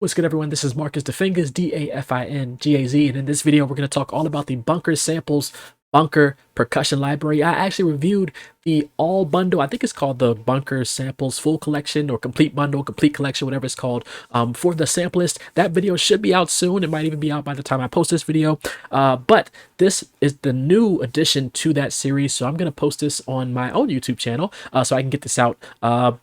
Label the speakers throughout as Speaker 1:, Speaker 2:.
Speaker 1: What's good, everyone? This is Marcus the Fingaz, Dafingaz, and in this video, we're going to talk all about the Bunker Samples Bunker Percussion Library. I actually reviewed the all bundle. I think it's called the Bunker Samples Full Collection or Complete Bundle, Complete Collection, whatever it's called, for the Sampleist. That video should be out soon. It might even be out by the time I post this video. But this is the new addition to that series, so I'm going to post this on my own YouTube channel so I can get this out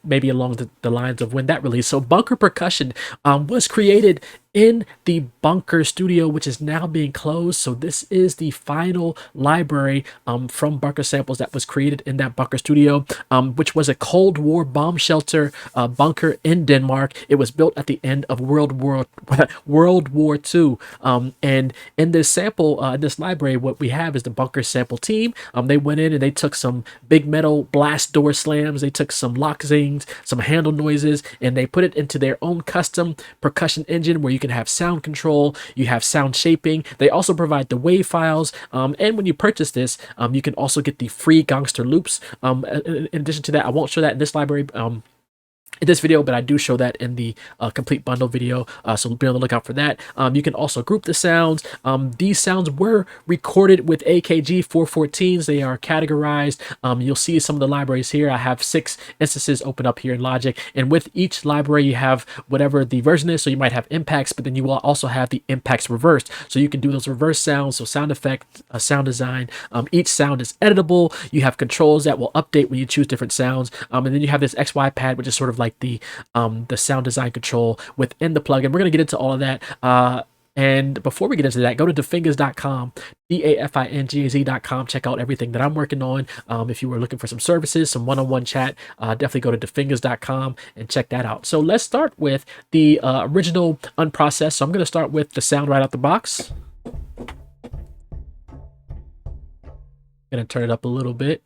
Speaker 1: maybe along the lines of when that released. So Bunker Percussion was created in the Bunker studio, which is now being closed. So this is the final library from Bunker Samples that was created in that Bunker studio, which was a Cold War bomb shelter bunker in Denmark. It was built at the end of World War II. And in this sample, this library, what we have is the Bunker sample team. They went in and they took some big metal blast door slams. They took some lock zings, some handle noises, and they put it into their own custom percussion engine where you can have sound control, you have sound shaping. They also provide the wave files, and when you purchase this, you can also get the free gangster loops. In addition to that, I won't show that in this library in this video, but I do show that in the complete bundle video, so be on the lookout for that. You can also group the sounds. These sounds were recorded with AKG 414s. They are categorized. You'll see some of the libraries here. I have 6 instances open up here in Logic, and with each library you have whatever the version is. So you might have impacts, but then you will also have the impacts reversed, so you can do those reverse sounds. So sound effect, sound design. Each sound is editable. You have controls that will update when you choose different sounds, and then you have this XY pad, which is sort of like the sound design control within the plugin. We're going to get into all of that. And before we get into that, go to Fingaz.com, Dafingaz.com. Check out everything that I'm working on. If you were looking for some services, some one-on-one chat, definitely go to Fingaz.com and check that out. So let's start with the original Unprocessed. So I'm going to start with the sound right out the box. Going to turn it up a little bit.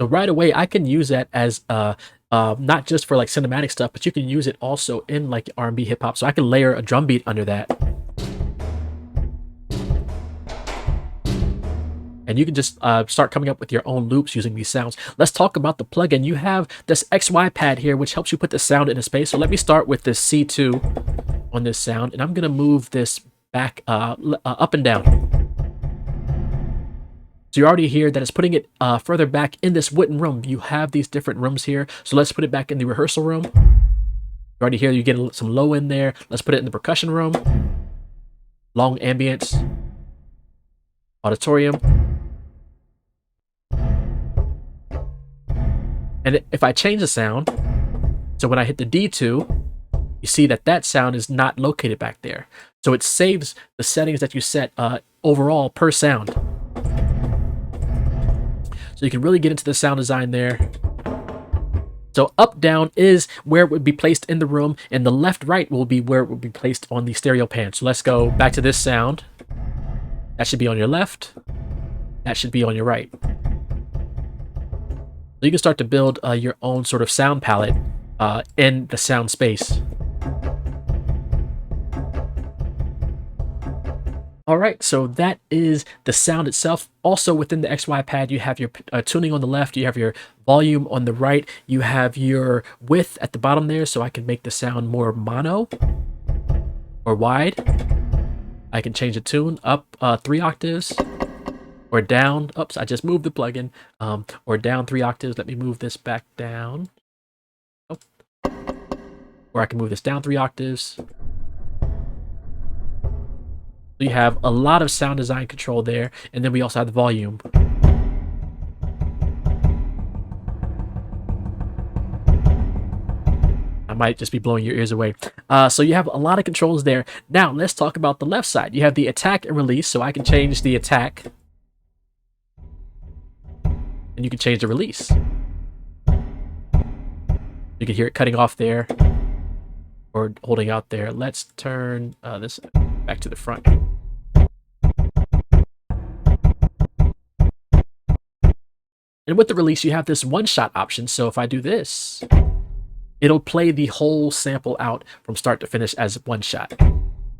Speaker 1: So right away, I can use that as not just for like cinematic stuff, but you can use it also in like R&B hip hop. So I can layer a drum beat under that. And you can just start coming up with your own loops using these sounds. Let's talk about the plugin. You have this XY pad here, which helps you put the sound in a space. So let me start with this C2 on this sound, and I'm going to move this back up and down. So you already hear that it's putting it further back in this wooden room. You have these different rooms here. So let's put it back in the rehearsal room. You already hear you get some low in there. Let's put it in the percussion room. Long ambience. Auditorium. And if I change the sound, so when I hit the D2, you see that that sound is not located back there. So it saves the settings that you set overall per sound. So you can really get into the sound design there. So up, down is where it would be placed in the room, and the left, right will be where it would be placed on the stereo pan. So let's go back to this sound. That should be on your left. That should be on your right. So you can start to build your own sort of sound palette in the sound space. All right, so that is the sound itself. Also within the XY pad, you have your tuning on the left, you have your volume on the right, you have your width at the bottom there, so I can make the sound more mono or wide. I can change the tune up 3 octaves or down. Oops, I just moved the plugin. Or down 3 octaves. Let me move this back down. Oh. Or I can move this down 3 octaves. So you have a lot of sound design control there, and then we also have the volume. I might just be blowing your ears away. So you have a lot of controls there. Now let's talk about the left side. You have the attack and release, so I can change the attack. And you can change the release. You can hear it cutting off there or holding out there. Let's turn this back to the front. And with the release, you have this one-shot option. So if I do this, it'll play the whole sample out from start to finish as one shot.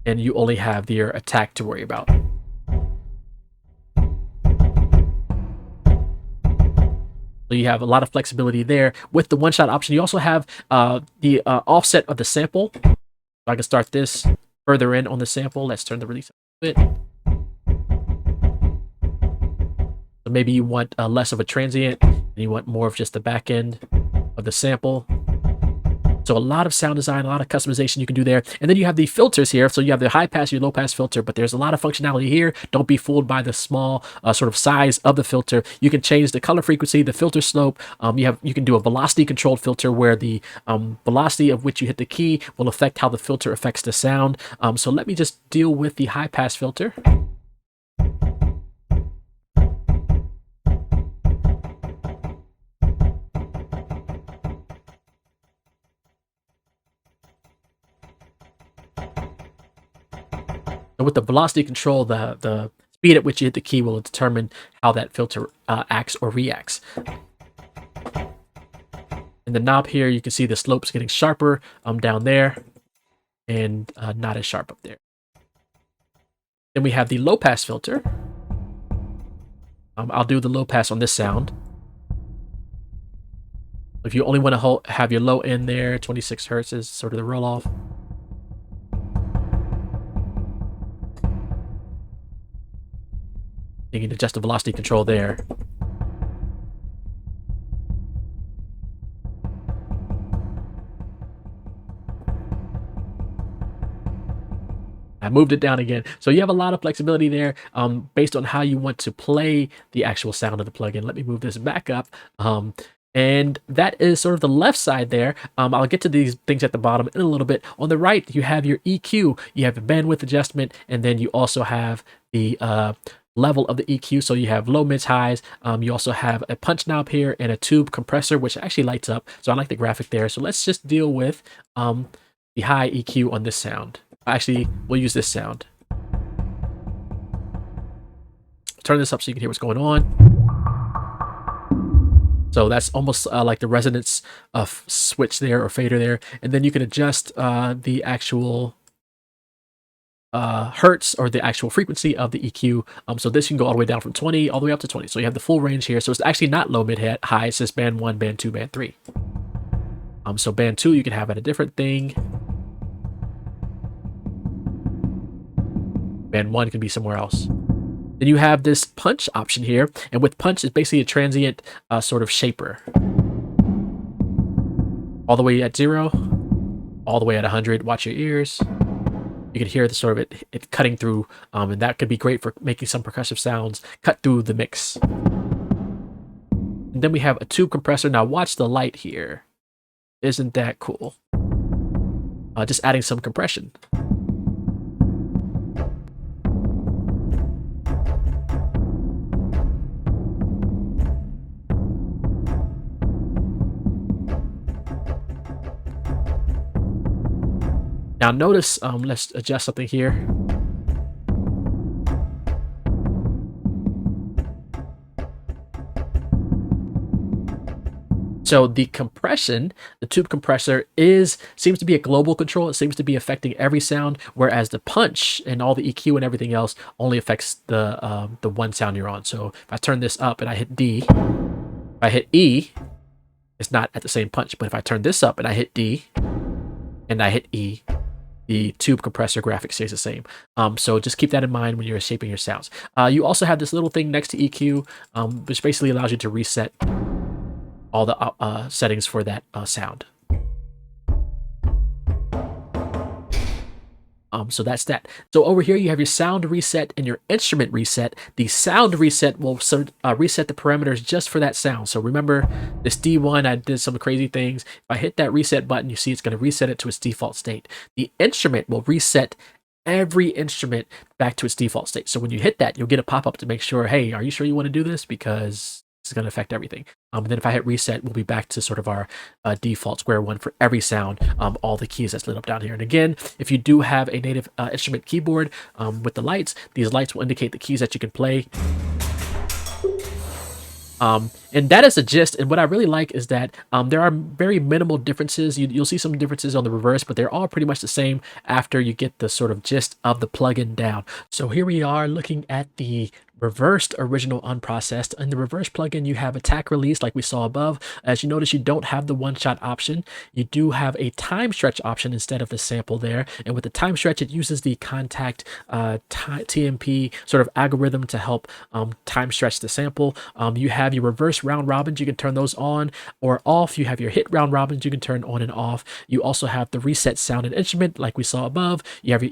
Speaker 1: And you only have your attack to worry about. So you have a lot of flexibility there. With the one-shot option, you also have the offset of the sample. So I can start this further in on the sample. Let's turn the release up a bit. So maybe you want less of a transient, and you want more of just the back end of the sample. So a lot of sound design, a lot of customization you can do there. And then you have the filters here. So you have the high pass, your low pass filter, but there's a lot of functionality here. Don't be fooled by the small sort of size of the filter. You can change the color frequency, the filter slope. You can do a velocity controlled filter where the velocity of which you hit the key will affect how the filter affects the sound. So let me just deal with the high pass filter. So with the velocity control, the speed at which you hit the key will determine how that filter acts or reacts. In the knob here, you can see the slope's getting sharper down there and not as sharp up there. Then we have the low pass filter. I'll do the low pass on this sound. If you only want to have your low end there, 26 hertz is sort of the roll off. You can adjust the velocity control there. I moved it down again. So you have a lot of flexibility there based on how you want to play the actual sound of the plugin. Let me move this back up. And that is sort of the left side there. I'll get to these things at the bottom in a little bit. On the right, you have your EQ. You have the bandwidth adjustment, and then you also have the level of the EQ. So you have low, mids, highs. You also have a punch knob here and a tube compressor, which actually lights up. So I like the graphic there. So let's just deal with the high EQ on this sound. Actually, we'll use this sound. Turn this up so you can hear what's going on. So that's almost like the resonance switch there or fader there. And then you can adjust the actual hertz or the actual frequency of the EQ. So this can go all the way down from 20 all the way up to 20. So you have the full range here. So it's actually not low, mid, high. It's just band 1, band 2, band 3. So band 2 you can have at a different thing. Band 1 can be somewhere else. Then you have this punch option here, and with punch it's basically a transient sort of shaper. All the way at 0, all the way at 100. Watch your ears. You can hear the sort of it cutting through, and that could be great for making some percussive sounds cut through the mix. And then we have a tube compressor. Now watch the light here. Isn't that cool? Just adding some compression. Now notice, let's adjust something here. So the compression, the tube compressor seems to be a global control. It seems to be affecting every sound, whereas the punch and all the EQ and everything else only affects the one sound you're on. So if I turn this up and I hit D, if I hit E, it's not at the same punch. But if I turn this up and I hit D and I hit E, the tube compressor graphic stays the same. So just keep that in mind when you're shaping your sounds. You also have this little thing next to EQ, which basically allows you to reset all the settings for that sound. So that's that. So over here you have your sound reset and your instrument reset. The sound reset will reset the parameters just for that sound. So remember this D1, I did some crazy things. If I hit that reset button, you see it's going to reset it to its default state. The instrument will reset every instrument back to its default state. So when you hit that, you'll get a pop-up to make sure, hey, are you sure you want to do this? Because it's going to affect everything. And then if I hit reset, we'll be back to sort of our default square one for every sound, all the keys that's lit up down here. And again, if you do have a native instrument keyboard with the lights, these lights will indicate the keys that you can play. And that is the gist. And what I really like is that there are very minimal differences. You'll see some differences on the reverse, but they're all pretty much the same after you get the sort of gist of the plugin down. So here we are looking at the reversed original unprocessed. In the reverse plugin, you have attack release like we saw above. As you notice, you don't have the one-shot option. You do have a time stretch option instead of the sample there. And with the time stretch, it uses the contact TMP sort of algorithm to help time stretch the sample. You have your reverse round robins. You can turn those on or off. You have your hit round robins. You can turn on and off. You also have the reset sound and instrument like we saw above. You have your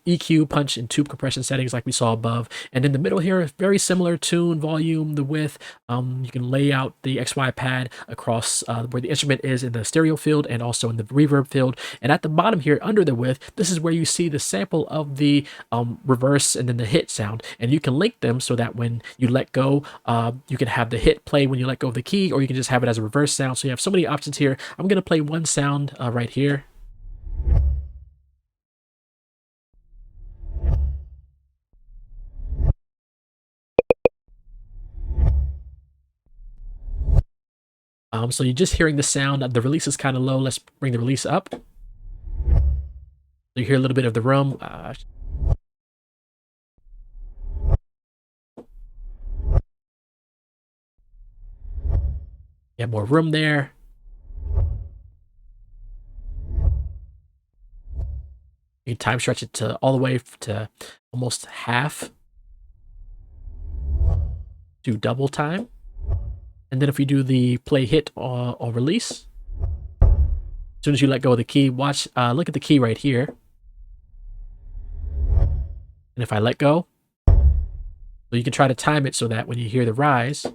Speaker 1: EQ punch and tube compression settings like we saw above. And in the middle here, very similar: tune, volume, the width. You can lay out the XY pad across where the instrument is in the stereo field and also in the reverb field. And at the bottom here under the width, this is where you see the sample of the reverse and then the hit sound. And you can link them so that when you let go, you can have the hit play when you let go of the key, or you can just have it as a reverse sound. So you have so many options here. I'm going to play one sound right here. So you're just hearing the sound. The release is kind of low. Let's bring the release up. So you hear a little bit of the room. You have more room there. You can time stretch it to all the way to almost half to double time. And then if we do the play hit or release, as soon as you let go of the key, watch, look at the key right here. And if I let go, so you can try to time it so that when you hear the rise,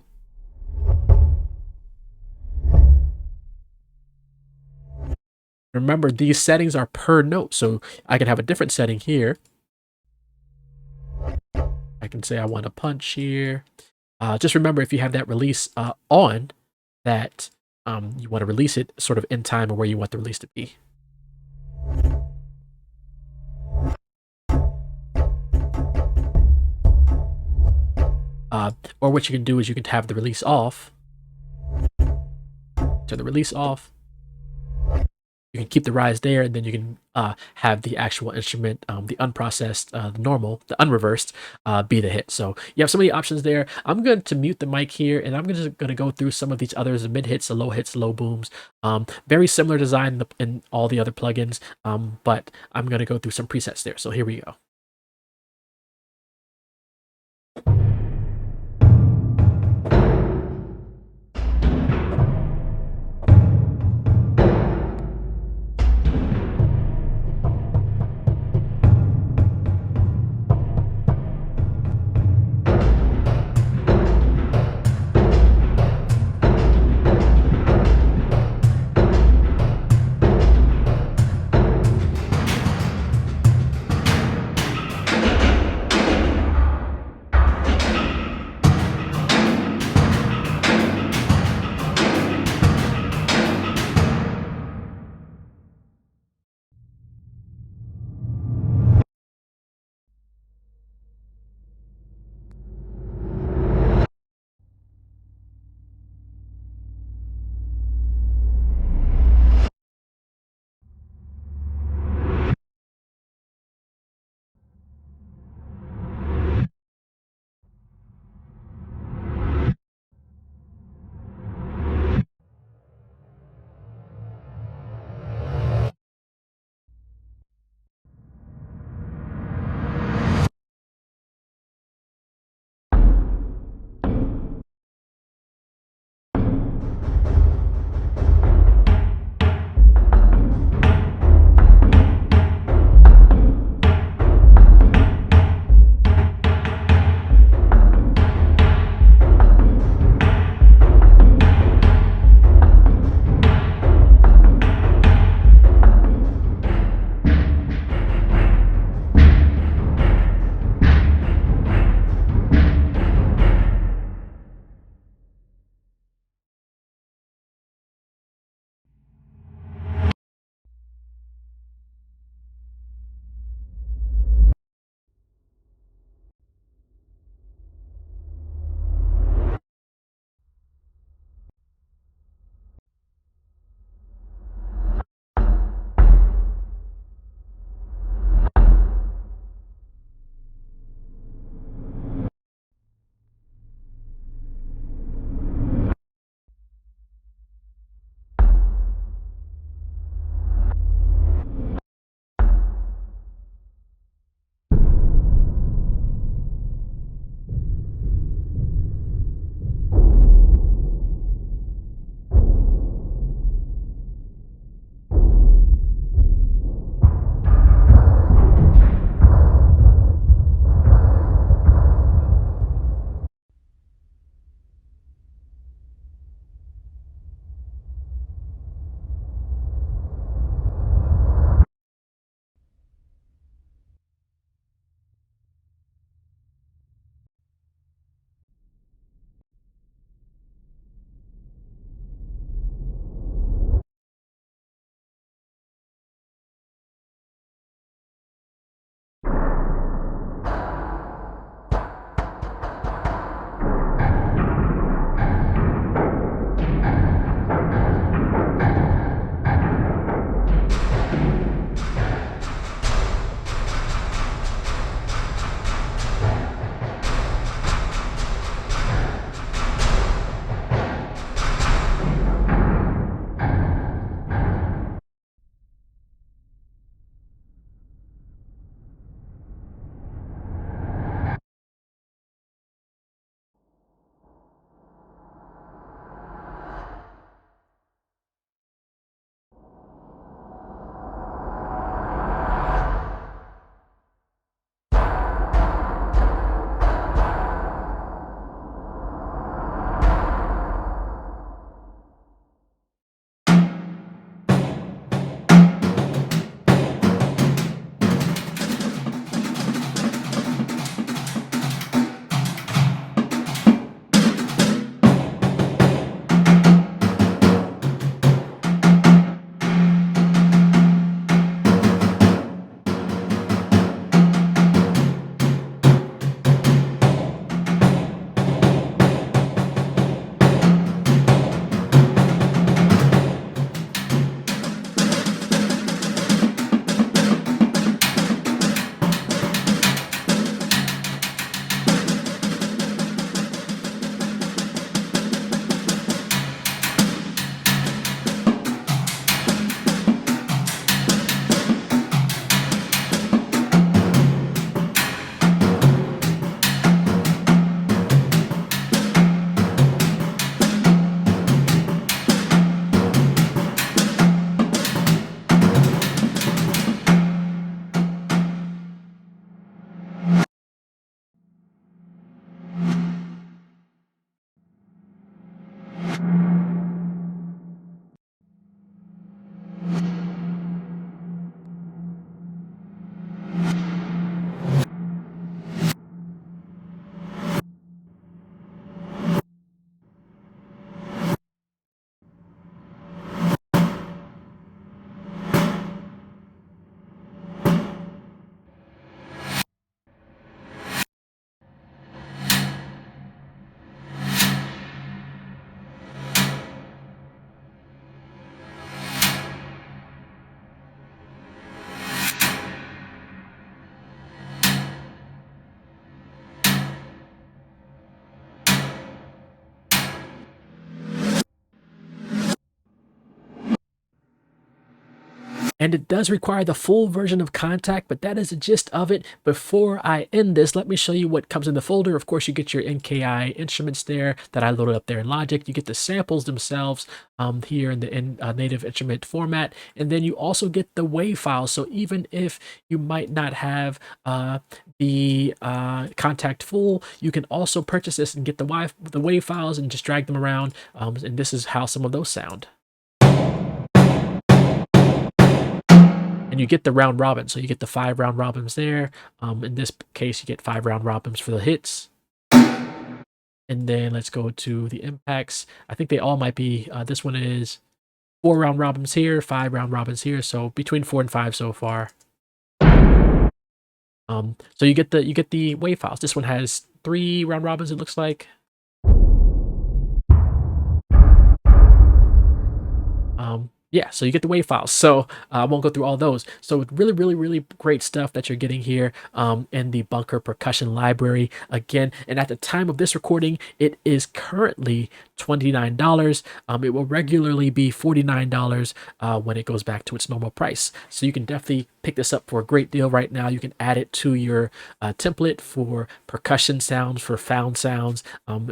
Speaker 1: remember these settings are per note. So I can have a different setting here. I can say I want a punch here. Just remember, if you have that release on, that you want to release it sort of in time or where you want the release to be. Or what you can do is you can have the release off. Turn the release off. You can keep the rise there, and then you can have the actual instrument, the unprocessed, the normal, the unreversed, be the hit. So you have so many options there. I'm going to mute the mic here, and I'm just going to go through some of these others: the mid hits, the low hits, low booms. Very similar design in all the other plugins, but I'm going to go through some presets there. So here we go. And it does require the full version of Contact, but that is the gist of it. Before I end this, let me show you what comes in the folder. Of course, you get your NKI instruments there that I loaded up there in Logic. You get the samples themselves here in the native instrument format. And then you also get the WAV files. So even if you might not have the Contact full, you can also purchase this and get the WAV files and just drag them around. And this is how some of those sound. And you get the round robin, so you get the 5 round robins there. In this case, you get 5 round robins for the hits. And then let's go to the impacts. I think they all might be, this one is 4 round robins here, 5 round robins here, so between 4 and 5 so far. So you get the WAV files. This one has 3 round robins, it looks like. Yeah, so you get the WAV files. So I won't go through all those. So really great stuff that you're getting here in the Bunker Percussion library again. And at the time of this recording, it is currently $29. It will regularly be $49 when it goes back to its normal price. So you can definitely pick this up for a great deal right now. You can add it to your template for percussion sounds, for found sounds,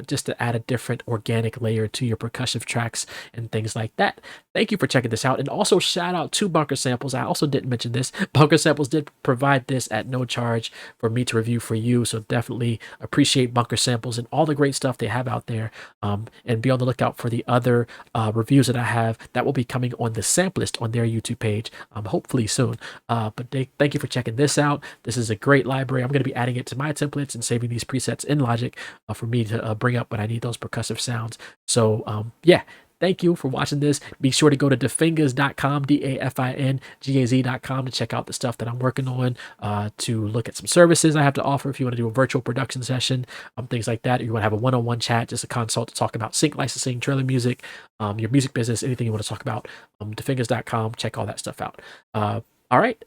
Speaker 1: just to add a different organic layer to your percussive tracks and things like that. Thank you for checking this out. And also shout out to Bunker Samples. I also didn't mention this. Bunker Samples did provide this at no charge for me to review for you. So definitely appreciate Bunker Samples and all the great stuff they have out there. And be on the lookout for the other reviews that I have that will be coming on the Sampleist on their YouTube page, hopefully soon. But thank you for checking this out. This is a great library. I'm going to be adding it to my templates and saving these presets in Logic for me to bring up when I need those percussive sounds. So yeah. Thank you for watching this. Be sure to go to defingaz.com, DAFINGAZ.com to check out the stuff that I'm working on, to look at some services I have to offer if you want to do a virtual production session, things like that. If you want to have a one-on-one chat, just a consult to talk about sync licensing, trailer music, your music business, anything you want to talk about, defingaz.com. Check all that stuff out. All right.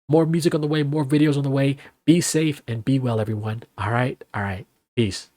Speaker 1: More music on the way, more videos on the way. Be safe and be well, everyone. All right. Peace.